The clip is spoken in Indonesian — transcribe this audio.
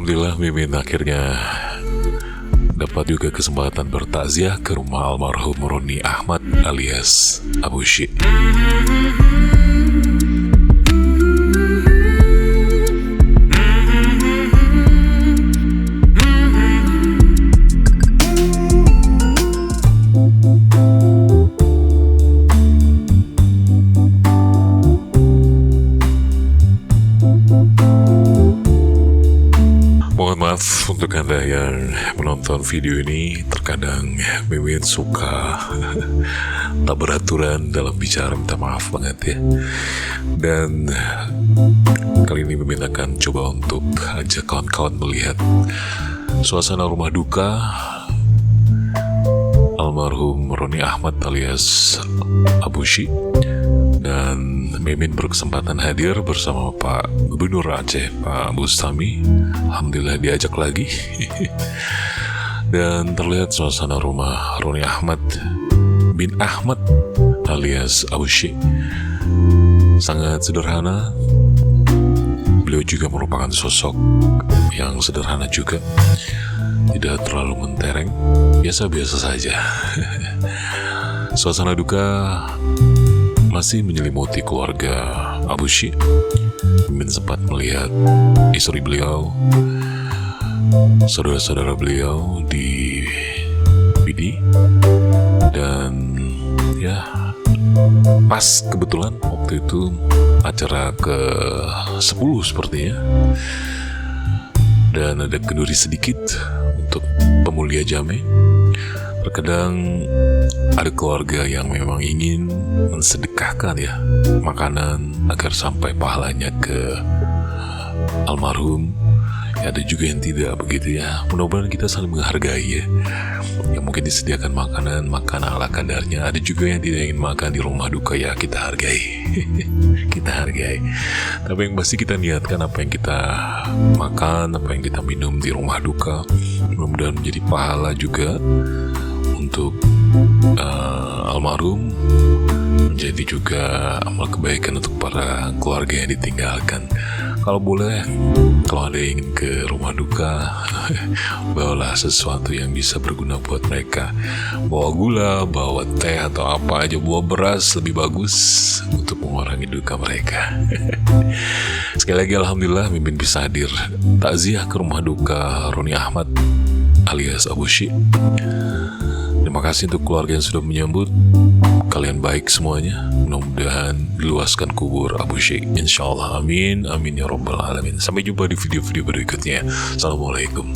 Alhamdulillah Mimin akhirnya dapat juga kesempatan bertakziah ke rumah almarhum Roni Ahmad alias Abu Syik. Mohon maaf untuk Anda yang menonton video ini. Terkadang Mimin suka tak beraturan dalam bicara, minta maaf banget ya. Dan kali ini Mimin akan coba untuk ajak kawan-kawan melihat suasana rumah duka almarhum Roni Ahmad alias Abu Syik. Dan Mimin berkesempatan hadir bersama Pak Gubernur Aceh, Pak Bustami. Alhamdulillah diajak lagi. Dan terlihat suasana rumah Roni Ahmad bin Ahmad alias Abu Syik sangat sederhana. Beliau juga merupakan sosok yang sederhana juga, tidak terlalu mentereng, biasa-biasa saja. Suasana duka masih menyelimuti keluarga Abu Syik. Mimin sempat melihat istri beliau, saudara-saudara beliau di PD, dan ya pas kebetulan waktu itu acara ke-10 sepertinya, dan ada kenduri sedikit untuk pemulia Jame. Terkadang ada keluarga yang memang ingin mensedekahkan ya makanan agar sampai pahalanya ke almarhum. Ya, ada juga yang tidak begitu ya. Mudah-mudahan kita saling menghargai ya. Yang mungkin disediakan makanan ala kadarnya. Ada juga yang tidak ingin makan di rumah duka, ya kita hargai. Kita hargai. Tapi yang pasti kita niatkan apa yang kita makan, apa yang kita minum di rumah duka, mudah-mudahan menjadi pahala juga untuk almarhum, menjadi juga amal kebaikan untuk para keluarga yang ditinggalkan. Kalau boleh, kalau ada yang ingin ke rumah duka, bawalah sesuatu yang bisa berguna buat mereka. Bawa gula, bawa teh atau apa aja, bawa beras lebih bagus untuk mengurangi duka mereka. Sekali lagi alhamdulillah Mimin bisa hadir takziah ke rumah duka Roni Ahmad alias Abu Syik. Terima kasih untuk keluarga yang sudah menyambut. Kalian baik semuanya. Mudah-mudahan diluaskan kubur Abu Syik, insyaallah. Amin, amin ya rabbal alamin. Sampai jumpa di video-video berikutnya. Assalamualaikum.